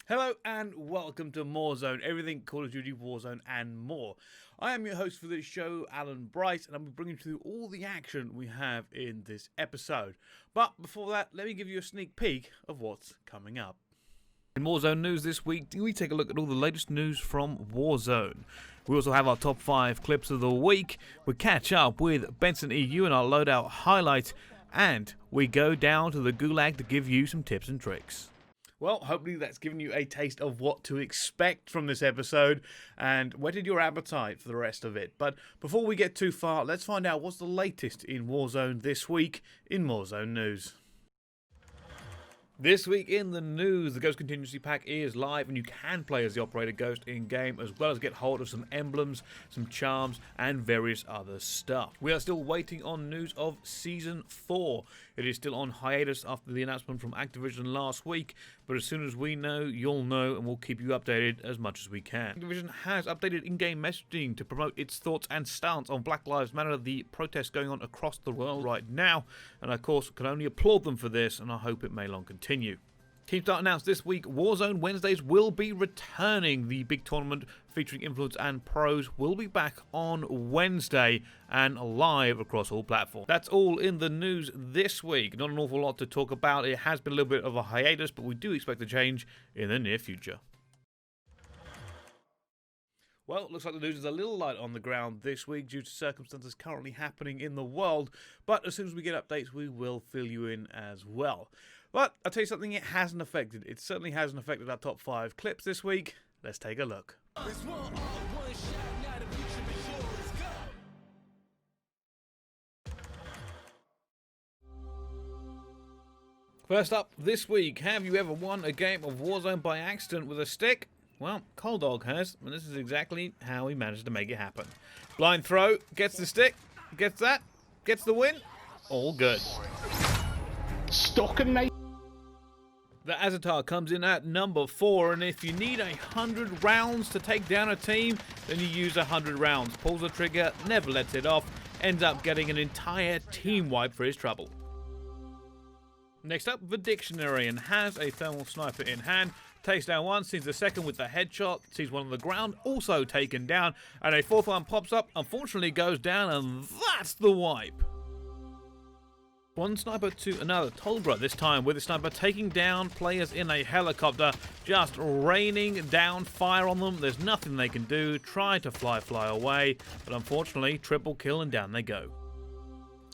Hello and welcome to Morezone, everything Call of Duty, Warzone and more. I am your host for this show, Alan Bryce, and I'm bringing you all the action we have in this episode. But before that, let me give you a sneak peek of what's coming up. In Warzone news this week, we take a look at all the latest news from Warzone. We also have our top 5 clips of the week, we catch up with Benson EU and our Loadout highlight, and we go down to the Gulag to give you some tips and tricks. Well, hopefully that's given you a taste of what to expect from this episode and whetted your appetite for the rest of it. But before we get too far, let's find out what's the latest in Warzone this week in Morezone News. This week in the news, the Ghost Contingency Pack is live and you can play as the Operator Ghost in-game as well as get hold of some emblems, some charms and various other stuff. We are still waiting on news of Season 4. It is still on hiatus after the announcement from Activision last week, but as soon as we know, you'll know and we'll keep you updated as much as we can. Activision has updated in-game messaging to promote its thoughts and stance on Black Lives Matter, the protests going on across the world right now, and of course can only applaud them for this and I hope it may long continue. Keemstar announced this week Warzone Wednesdays will be returning. The big tournament featuring Influence and Pros will be back on Wednesday and live across all platforms. That's all in the news this week. Not an awful lot to talk about. It has been a little bit of a hiatus, but we do expect a change in the near future. Well, it looks like the news is a little light on the ground this week due to circumstances currently happening in the world, but as soon as we get updates, we will fill you in as well. But I'll tell you something it hasn't affected. It certainly hasn't affected our top 5 clips this week. Let's take a look. First up this week, have you ever won a game of Warzone by accident with a stick? Well, Cold Dog has, and this is exactly how he managed to make it happen. Blind throw, gets the stick, gets that, gets the win, all good. Stock and night. The Azatar comes in at number 4, and if you need 100 rounds to take down a team, then you use 100 rounds. Pulls the trigger, never lets it off, ends up getting an entire team wipe for his trouble. Next up, the Dictionary, and has a thermal sniper in hand. Takes down one, sees the second with the headshot, sees one on the ground, also taken down, and a fourth one pops up, unfortunately goes down, and that's the wipe. One sniper to another, Tolbra this time with the sniper taking down players in a helicopter, just raining down fire on them. There's nothing they can do, try to fly away, but unfortunately triple kill and down they go.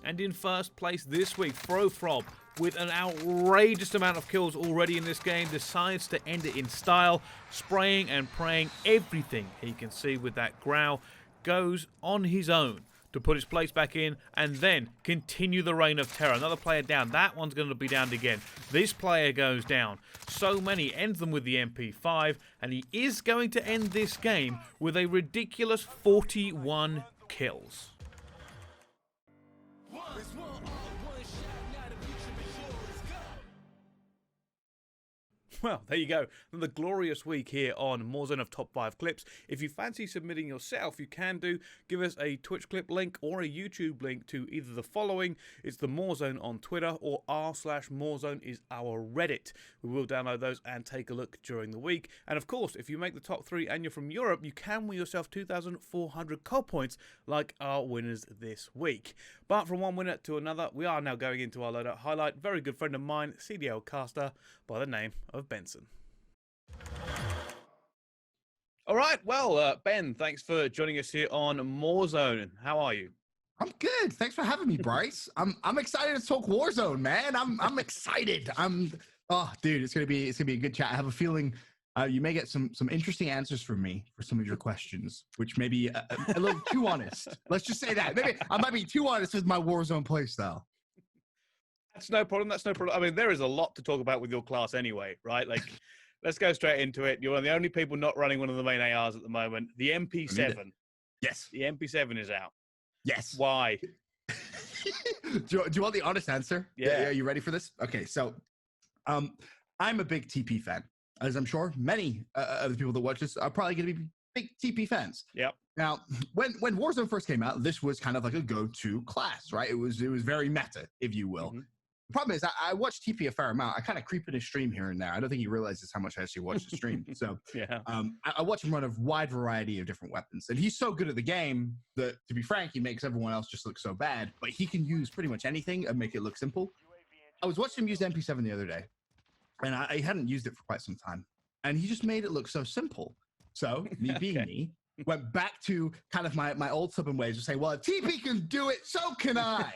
And in first place this week, Frofrob, with an outrageous amount of kills already in this game, decides to end it in style, spraying and praying everything he can see with that growl, goes on his own to put his place back in and then continue the reign of terror. Another player down. That one's going to be downed again. This player goes down. So many, ends them with the MP5, and he is going to end this game with a ridiculous 41 kills. Well, there you go. The glorious week here on Morezone of Top 5 Clips. If you fancy submitting yourself, you can do. Give us a Twitch clip link or a YouTube link to either the following. It's the Morezone on Twitter, or r/Morezone is our Reddit. We will download those and take a look during the week. And of course, if you make the top 3 and you're from Europe, you can win yourself 2,400 COD points like our winners this week. But from one winner to another, we are now going into our Loadout highlight. Very good friend of mine, CDL caster by the name of Benson. All right, well, Ben, thanks for joining us here on Morezone. How are you? I'm good. Thanks for having me, Bryce. I'm excited to talk Warzone, man. I'm excited. Oh, dude, it's gonna be a good chat. I have a feeling you may get some interesting answers from me for some of your questions, which may be a little too honest. Let's just say that. Maybe I might be too honest with my Warzone playstyle. That's no problem. That's no problem. I mean, there is a lot to talk about with your class anyway, right? Like, let's go straight into it. You're one of the only people not running one of the main ARs at the moment. The MP7. Yes. The MP7 is out. Yes. Why? Do you want the honest answer? Yeah. Are you ready for this? Okay, so I'm a big TP fan, as I'm sure many of the people that watch this are probably going to be big TP fans. Yep. Now, when Warzone first came out, this was kind of like a go-to class, right? It was very meta, if you will. The problem is I watch TP a fair amount. I kind of creep in his stream here and there. I don't think he realizes how much I actually watch the stream. So yeah. I watch him run a wide variety of different weapons. And he's so good at the game that, to be frank, he makes everyone else just look so bad. But he can use pretty much anything and make it look simple. I was watching him use MP7 the other day, and I hadn't used it for quite some time. And he just made it look so simple. So, me being me, went back to kind of my old stubborn ways of saying, well, if TP can do it, so can I.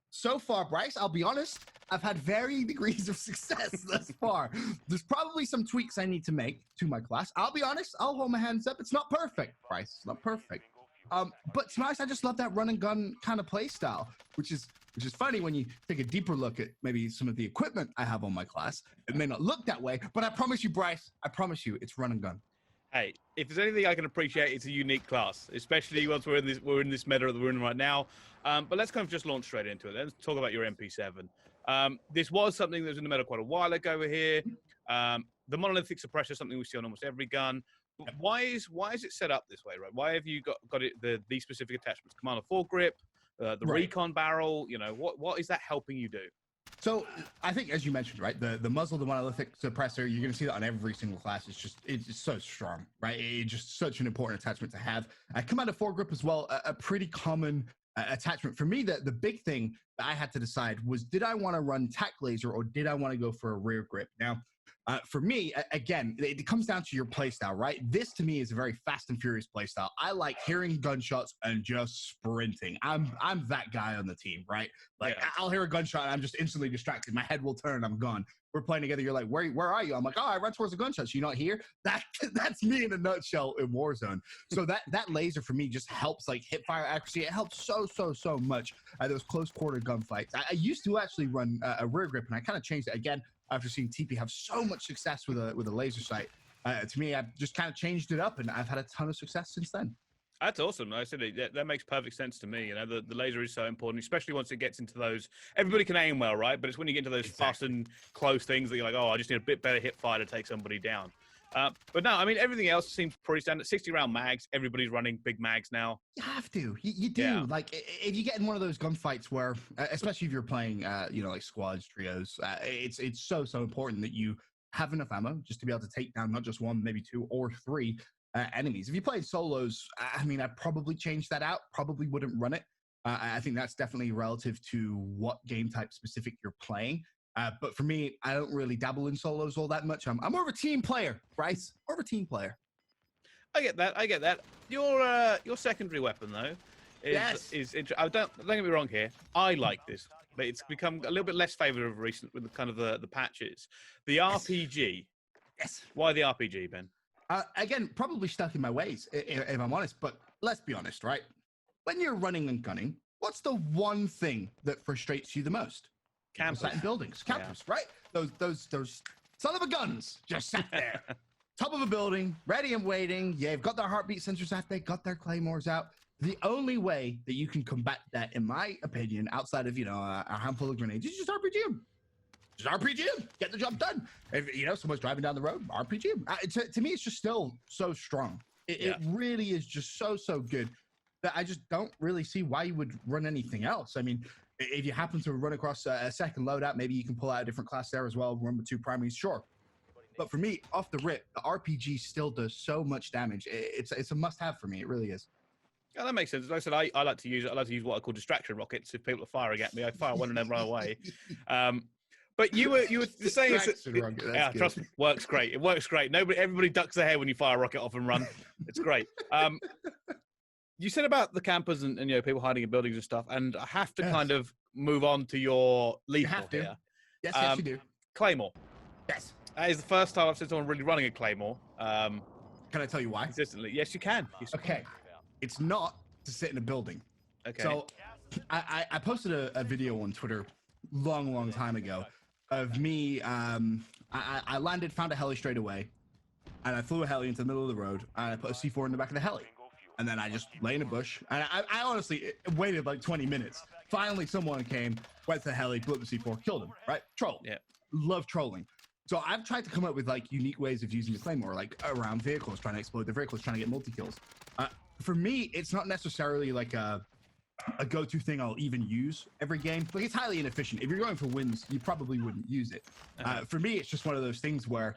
So far, Bryce, I'll be honest, I've had varying degrees of success thus far. There's probably some tweaks I need to make to my class. I'll be honest, I'll hold my hands up. It's not perfect, Bryce. It's not perfect. But to be honest, I just love that run and gun kind of play style, which is funny when you take a deeper look at maybe some of the equipment I have on my class. It may not look that way, but I promise you, Bryce, I promise you, it's run and gun. Hey, if there's anything I can appreciate, it's a unique class, especially once we're in this meta that we're in right now. But let's kind of just launch straight into it. Let's talk about your MP7. This was something that was in the meta quite a while ago over here. The monolithic suppressor is something we see on almost every gun. But why is it set up this way, right? Why have you got it these specific attachments? Commander foregrip, the recon barrel. You know, what is that helping you do? So I think, as you mentioned, right, the muzzle, the monolithic suppressor, you're going to see that on every single class. It's so strong, right? It's just such an important attachment to have. Commander foregrip as well, a pretty common attachment. For me, the big thing that I had to decide was, did I want to run tac laser or did I want to go for a rear grip? Now, for me, again, it comes down to your playstyle, right? This to me is a very fast and furious playstyle. I like hearing gunshots and just sprinting. I'm that guy on the team, right? Like I'll hear a gunshot and I'm just instantly distracted. My head will turn. I'm gone. We're playing together. You're like, where are you? I'm like, oh, I run towards the gunshot. So you're not here. That's me in a nutshell in Warzone. So that laser for me just helps like hip fire accuracy. It helps so much. Those close quarter gunfights. I used to actually run a rear grip, and I kind of changed it again after seeing TP have so much success with a laser sight. To me, I've just kind of changed it up, and I've had a ton of success since then. That's awesome. I said that makes perfect sense to me. You know, the laser is so important, especially once it gets into those. Everybody can aim well, right? But it's when you get into those fast and close things that you're like, oh, I just need a bit better hip fire to take somebody down. But no, I mean, everything else seems pretty standard. 60-round mags. Everybody's running big mags now. You have to. You do. Yeah. Like, if you get in one of those gunfights where, especially if you're playing, like squads, trios, it's so important that you have enough ammo just to be able to take down not just one, maybe two or three enemies. If you played solos, I mean, I'd probably change that out. Probably wouldn't run it. I think that's definitely relative to what game type specific you're playing. But for me, I don't really dabble in solos all that much. I'm more of a team player, Bryce. More of a team player. I get that. Your secondary weapon though is don't get me wrong here. I like this, but it's become a little bit less favourite of recent with the kind of the patches. The RPG. Yes. Why the RPG, Ben? Again, probably stuck in my ways, if I'm honest. But let's be honest, right? When you're running and gunning, what's the one thing that frustrates you the most? Campers. Sat in buildings, campers, right? Those son of a guns just sat there, top of a building, ready and waiting. Yeah, they've got their heartbeat sensors out. They got their Claymores out. The only way that you can combat that, in my opinion, outside of a handful of grenades, is just RPG them. Just RPG them. Get the job done. If someone's driving down the road, RPG them. To me, it's just still so strong. It really is just so good that I just don't really see why you would run anything else. I mean, if you happen to run across a second loadout, maybe you can pull out a different class there as well. Run with two primaries, sure. But for me, off the rip, the RPG still does so much damage. It's a must-have for me. It really is. Yeah, that makes sense. Like I said, I like to use what I call distraction rockets. If people are firing at me, I fire one and then run away. But you were saying trust me, works great. It works great. Everybody ducks their head when you fire a rocket off and run. It's great. You said about the campers and people hiding in buildings and stuff, and I have to kind of move on to your lethal here. Yes, you do. Claymore. Yes. That is the first time I've seen someone really running a Claymore. Can I tell you why? Consistently. Yes, you can. Okay. It's not to sit in a building. Okay. So I posted a video on Twitter long time ago of me. I landed, found a heli straight away, and I flew a heli into the middle of the road, and I put a C4 in the back of the heli. And then I just lay in a bush. And I honestly waited like 20 minutes. Finally, someone came, went to the heli, blew up the C4, killed him, right? Troll. Yeah. Love trolling. So I've tried to come up with like unique ways of using the Claymore, like around vehicles, trying to explode the vehicles, trying to get multi-kills. For me, it's not necessarily like a go-to thing I'll even use every game. Like, it's highly inefficient. If you're going for wins, you probably wouldn't use it. For me, it's just one of those things where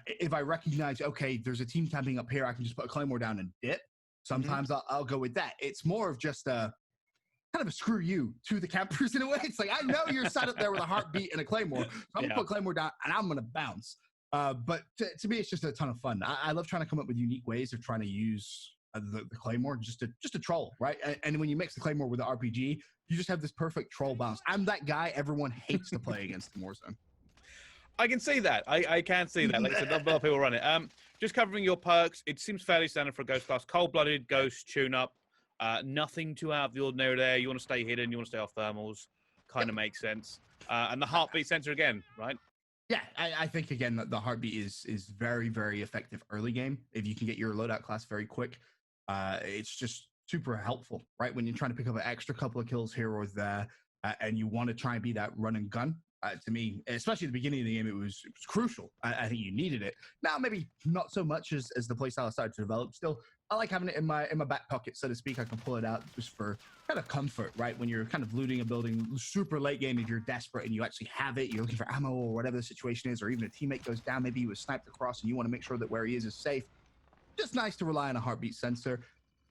if I recognize, okay, there's a team camping up here, I can just put a Claymore down and dip. Sometimes I'll go with that. It's more of just a kind of a screw you to the campers in a way. It's like, I know you're sat up there with a heartbeat and a Claymore, so I'm gonna put Claymore down and I'm gonna bounce. But to me, it's just a ton of fun. I love trying to come up with unique ways of trying to use the Claymore just to troll, right? And when you mix the Claymore with the RPG, you just have this perfect troll bounce. I'm that guy everyone hates to play against in Warzone. I can see that. I can see that. Like I said, not a lot of people run it. Just covering your perks, it seems fairly standard for a Ghost class. Cold-blooded, Ghost, tune-up. Nothing too out of the ordinary there. You want to stay hidden. You want to stay off thermals. Kind of makes sense. And the heartbeat sensor again, right? Yeah, I think, again, that the heartbeat is very, very effective early game. If you can get your loadout class very quick, it's just super helpful, right? When you're trying to pick up an extra couple of kills here or there, and you want to try and be that run and gun, to me, especially at the beginning of the game, it was crucial. I think you needed it. Now, maybe not so much as the playstyle started to develop. Still, I like having it in my back pocket, so to speak. I can pull it out just for kind of comfort, right? When you're kind of looting a building, super late game, if you're desperate and you actually have it, you're looking for ammo or whatever the situation is, or even a teammate goes down, maybe he was sniped across and you want to make sure that where he is safe. Just nice to rely on a heartbeat sensor.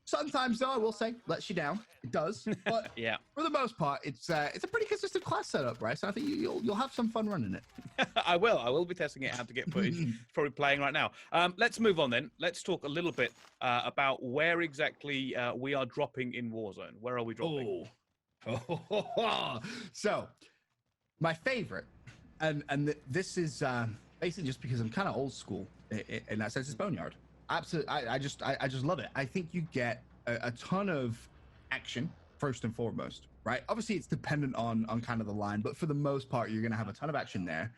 Sometimes, though, I will say, lets you down. It does, but for the most part, it's a pretty consistent class setup, right? So I think you'll have some fun running it. I will be testing it out to get footage. Probably playing right now. Let's move on then. Let's talk a little bit about where exactly we are dropping in Warzone. Where are we dropping? So, my favorite, and this is basically just because I'm kind of old school in that sense, is Boneyard. Absolutely, I just love it. I think you get a ton of action first and foremost, right? Obviously, it's dependent on kind of the line, but for the most part, you're gonna have a ton of action there.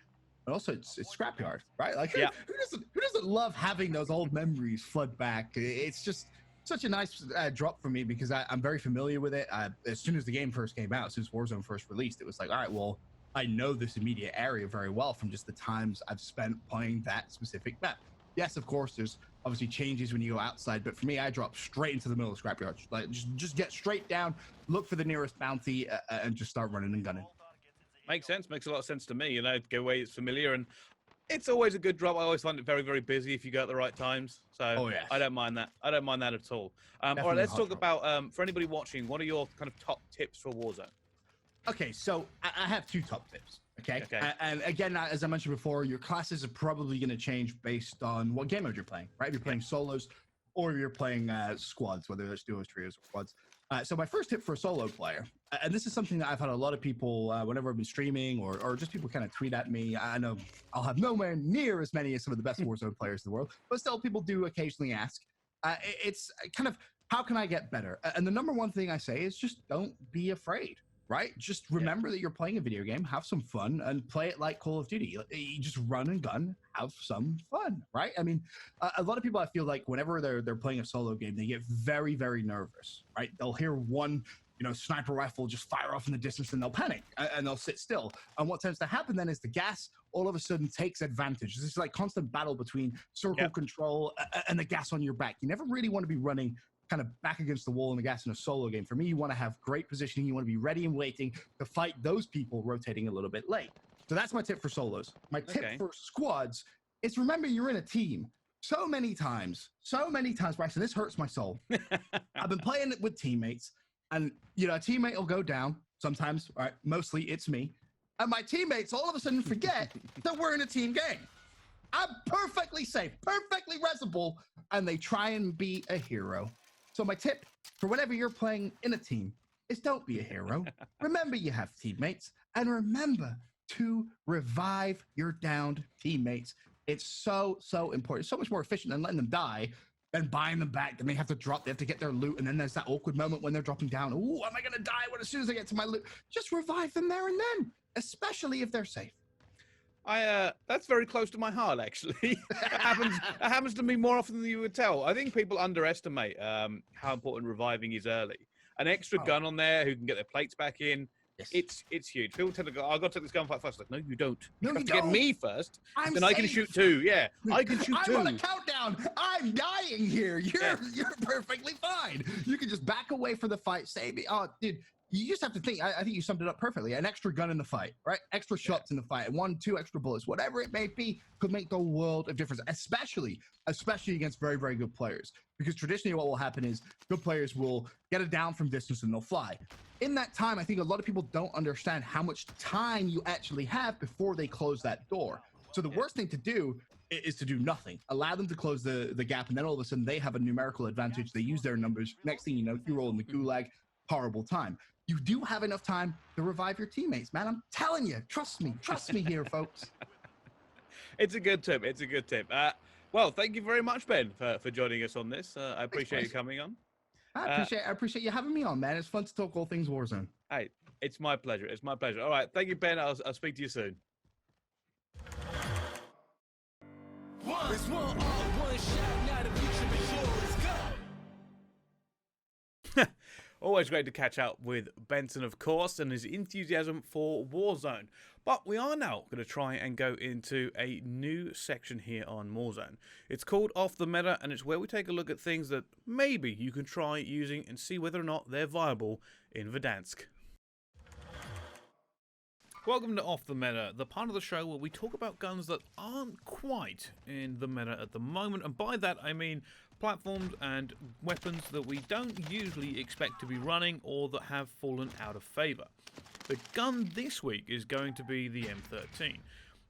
But also, it's scrapyard, right? Like, who doesn't love having those old memories flood back? It's just such a nice drop for me because I'm very familiar with it. As soon as the game first came out, since Warzone first released, it was like, all right, well, I know this immediate area very well from just the times I've spent playing that specific map. Yes, of course, there's obviously changes when you go outside, but for me, I drop straight into the middle of scrapyard. Like, just get straight down, look for the nearest bounty, and just start running and gunning. Makes sense. Makes a lot of sense to me. You know, go away, it's familiar, and it's always a good drop. I always find it very, very busy if you go at the right times. So I don't mind that. I don't mind that at all. All right, let's talk about, for anybody watching, what are your kind of top tips for Warzone? Okay, so I have two top tips. Okay. And again, as I mentioned before, your classes are probably going to change based on what game mode you're playing, right? If you're playing solos or you're playing squads, whether it's duos, trios, or quads. So my first tip for a solo player, and this is something that I've had a lot of people, whenever I've been streaming or just people kind of tweet at me. I know I'll have nowhere near as many as some of the best Warzone players in the world, but still people do occasionally ask. It's kind of, how can I get better? And the number one thing I say is just don't be afraid. Right? Just remember that you're playing a video game, have some fun, and play it like Call of Duty. You just run and gun, have some fun, right? I mean, a lot of people, I feel like whenever they're playing a solo game, they get very, very nervous, right? They'll hear one, sniper rifle just fire off in the distance and they'll panic and they'll sit still. And what tends to happen then is the gas all of a sudden takes advantage. This is like constant battle between circle control and the gas on your back. You never really want to be running kind of back against the wall in the gas in a solo game. For me, you want to have great positioning. You want to be ready and waiting to fight those people rotating a little bit late. So that's my tip for solos. My tip for squads is remember you're in a team. So many times, Bryson, this hurts my soul. I've been playing it with teammates and, a teammate will go down sometimes, right? Mostly it's me. And my teammates all of a sudden forget that we're in a team game. I'm perfectly safe, perfectly resable, and they try and be a hero. So my tip for whenever you're playing in a team is don't be a hero. Remember you have teammates, and remember to revive your downed teammates. It's so, so important. It's so much more efficient than letting them die than buying them back. Then they have to drop, they have to get their loot, and then there's that awkward moment when they're dropping down. Ooh, am I going to die as soon as I get to my loot? Just revive them there and then, especially if they're safe. That's very close to my heart, actually. It happens to me more often than you would tell. I think people underestimate how important reviving is early. An extra gun on there who can get their plates back in Yes. It's huge. People tend to go, "I got to take this gunfight first." Like, no, you don't. No, You have you to get don't. me first. I'm Then I can safe. shoot too. Yeah, I can shoot too. I'm on a countdown. I'm dying here. You're perfectly fine. You can just back away from the fight. Save me. Oh, dude, you just have to think. I think you summed it up perfectly. An extra gun in the fight, right? Extra shots in the fight. 1, 2 extra bullets, whatever it may be, could make the world of difference. Especially against very, very good players. Because traditionally, what will happen is good players will get it down from distance and they'll fly. In that time, I think a lot of people don't understand how much time you actually have before they close that door. So the worst thing to do is to do nothing. Allow them to close the gap, and then all of a sudden they have a numerical advantage. They use their numbers. Next thing you know, you roll in the gulag. Horrible time. You do have enough time to revive your teammates, man. I'm telling you. Trust me here, folks. It's a good tip. It's a good tip. Well, thank you very much, Ben, for joining us on this. I appreciate you coming on. I appreciate you having me on, man. It's fun to talk all things Warzone. Hey, it's my pleasure. It's my pleasure. All right. Thank you, Ben. I'll speak to you soon. One shot, now the future is yours. Go! Always great to catch up with Benson, of course, and his enthusiasm for Warzone. But we are now going to try and go into a new section here on Morezone. It's called Off the Meta, and it's where we take a look at things that maybe you can try using and see whether or not they're viable in Verdansk. Welcome to Off the Meta, the part of the show where we talk about guns that aren't quite in the meta at the moment, and by that I mean platforms and weapons that we don't usually expect to be running or that have fallen out of favour. The gun this week is going to be the M13.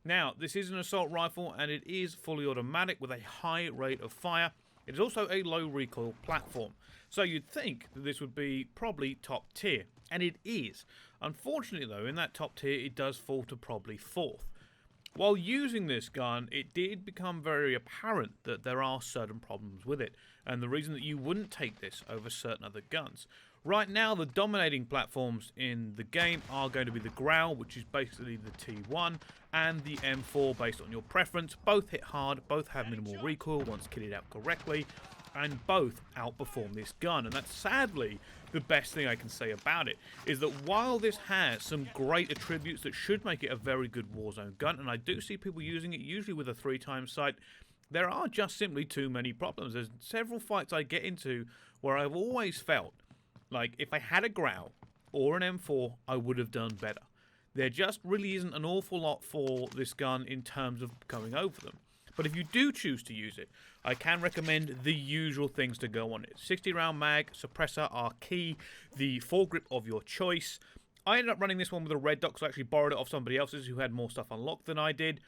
Now, this is an assault rifle and it is fully automatic with a high rate of fire. It is also a low recoil platform. So you'd think that this would be probably top tier, and it is. Unfortunately though, in that top tier it does fall to probably 4th. While using this gun, it did become very apparent that there are certain problems with it, and the reason that you wouldn't take this over certain other guns. Right now, the dominating platforms in the game are going to be the Growl, which is basically the T1, and the M4 based on your preference. Both hit hard, both have minimal recoil once kitted out correctly, and both outperform this gun. And that's sadly the best thing I can say about it, is that while this has some great attributes that should make it a very good Warzone gun, and I do see people using it usually with a 3x sight, there are just simply too many problems. There's several fights I get into where I've always felt like if I had a Growl or an M4, I would have done better. There just really isn't an awful lot for this gun in terms of going over them. But if you do choose to use it, I can recommend the usual things to go on it. 60 round mag, suppressor are key, the foregrip of your choice. I ended up running this one with a red dot because I actually borrowed it off somebody else's who had more stuff unlocked than I did.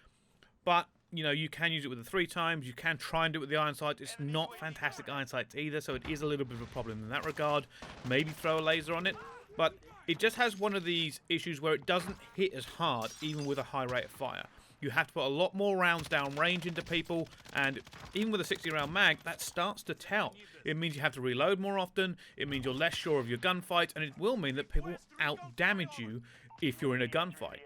But, you know, you can use it with the 3x, you can try and do it with the iron sights. It's not fantastic iron sights either, so it is a little bit of a problem in that regard. Maybe throw a laser on it, but it just has one of these issues where it doesn't hit as hard even with a high rate of fire. You have to put a lot more rounds down range into people, and even with a 60 round mag, that starts to tell. It means you have to reload more often, it means you're less sure of your gunfight, and it will mean that people out-damage you if you're in a gunfight.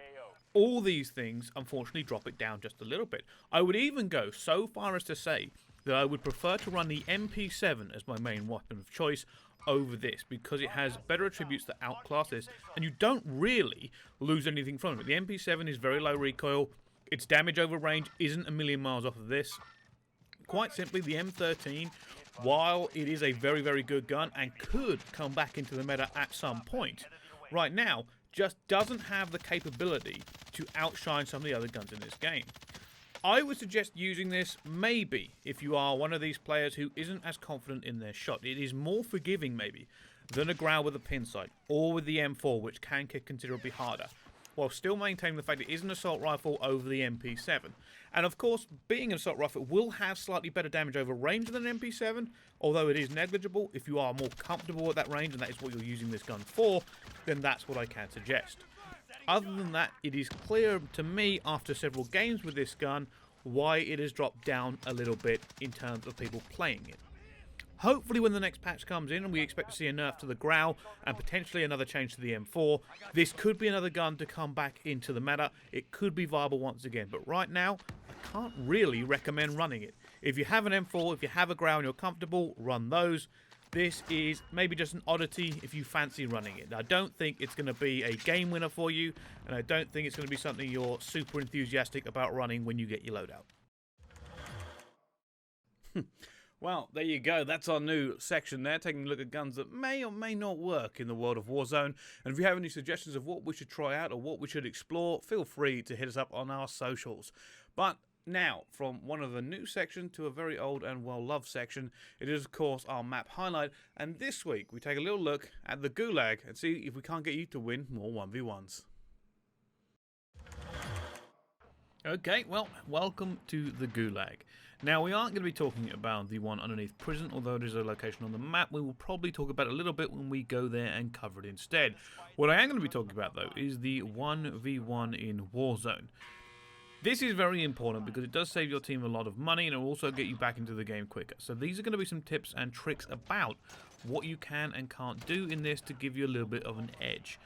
All these things, unfortunately, drop it down just a little bit. I would even go so far as to say that I would prefer to run the MP7 as my main weapon of choice over this, because it has better attributes that outclass this, and you don't really lose anything from it. The MP7 is very low recoil. Its damage over range isn't a million miles off of this. Quite simply, the M13, while it is a very, very good gun and could come back into the meta at some point, right now just doesn't have the capability to outshine some of the other guns in this game. I would suggest using this maybe if you are one of these players who isn't as confident in their shot. It is more forgiving maybe than a Growl with a pin sight or with the M4, which can kick considerably harder, while still maintaining the fact it is an assault rifle over the MP7. And of course, being an assault rifle will have slightly better damage over range than an MP7, although it is negligible. If you are more comfortable at that range and that is what you're using this gun for, then that's what I can suggest. Other than that, it is clear to me after several games with this gun why it has dropped down a little bit in terms of people playing it. Hopefully when the next patch comes in and we expect to see a nerf to the Growl and potentially another change to the M4, this could be another gun to come back into the meta. It could be viable once again, but right now I can't really recommend running it. If you have an M4, if you have a Growl and you're comfortable, run those. This is maybe just an oddity if you fancy running it. I don't think it's going to be a game winner for you, and I don't think it's going to be something you're super enthusiastic about running when you get your loadout. Well, there you go. That's our new section there, taking a look at guns that may or may not work in the world of Warzone. And if you have any suggestions of what we should try out or what we should explore, feel free to hit us up on our socials. But now, from one of the new sections to a very old and well-loved section, it is, of course, our map highlight. And this week, we take a little look at the Gulag and see if we can't get you to win more 1v1s. Okay, well, welcome to the Gulag. Now, we aren't going to be talking about the one underneath prison, although it is a location on the map. We will probably talk about it a little bit when we go there and cover it instead. What I am going to be talking about, though, is the 1v1 in Warzone. This is very important because it does save your team a lot of money and it will also get you back into the game quicker. So these are going to be some tips and tricks about what you can and can't do in this to give you a little bit of an edge.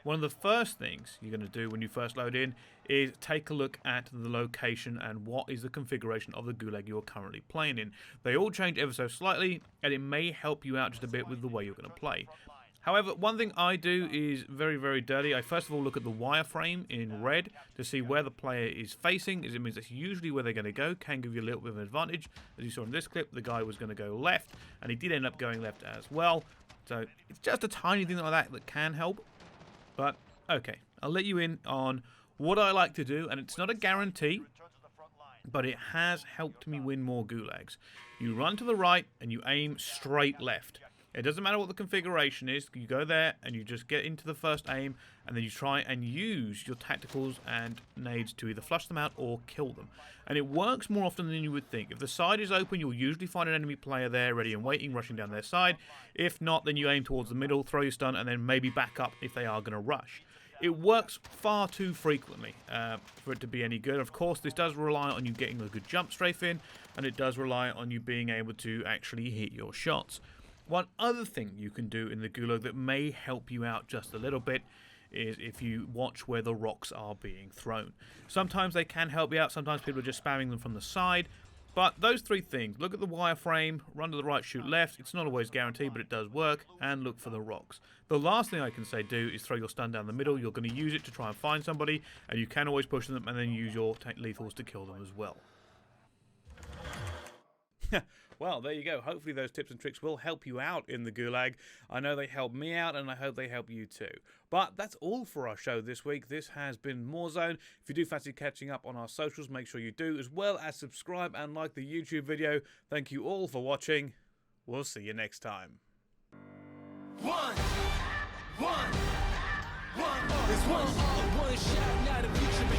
One of the first things you're going to do when you first load in is take a look at the location and what is the configuration of the Gulag you're currently playing in. They all change ever so slightly, and it may help you out just a bit with the way you're going to play. However, one thing I do is very, very dirty. I first of all look at the wireframe in red to see where the player is facing, as it means that's usually where they're going to go. Can give you a little bit of an advantage. As you saw in this clip, the guy was going to go left, and he did end up going left as well. So it's just a tiny thing like that that can help. But, okay, I'll let you in on what I like to do, and it's not a guarantee, but it has helped me win more Gulags. You run to the right, and you aim straight left. It doesn't matter what the configuration is, you go there, and you just get into the first aim, and then you try and use your tacticals and nades to either flush them out or kill them. And it works more often than you would think. If the side is open, you'll usually find an enemy player there, ready and waiting, rushing down their side. If not, then you aim towards the middle, throw your stun, and then maybe back up if they are going to rush. It works far too frequently for it to be any good. Of course, this does rely on you getting a good jump strafe in, and it does rely on you being able to actually hit your shots. One other thing you can do in the Gulag that may help you out just a little bit is if you watch where the rocks are being thrown. Sometimes they can help you out, sometimes people are just spamming them from the side. But those three things, look at the wireframe, run to the right, shoot left, it's not always guaranteed but it does work, and look for the rocks. The last thing I can say do is throw your stun down the middle. You're going to use it to try and find somebody, and you can always push them and then use your lethals to kill them as well. Well, there you go. Hopefully those tips and tricks will help you out in the Gulag. I know they help me out, and I hope they help you too. But that's all for our show this week. This has been Morezone. If you do fancy catching up on our socials, make sure you do, as well as subscribe and like the YouTube video. Thank you all for watching. We'll see you next time. One. There's one shot, not a future.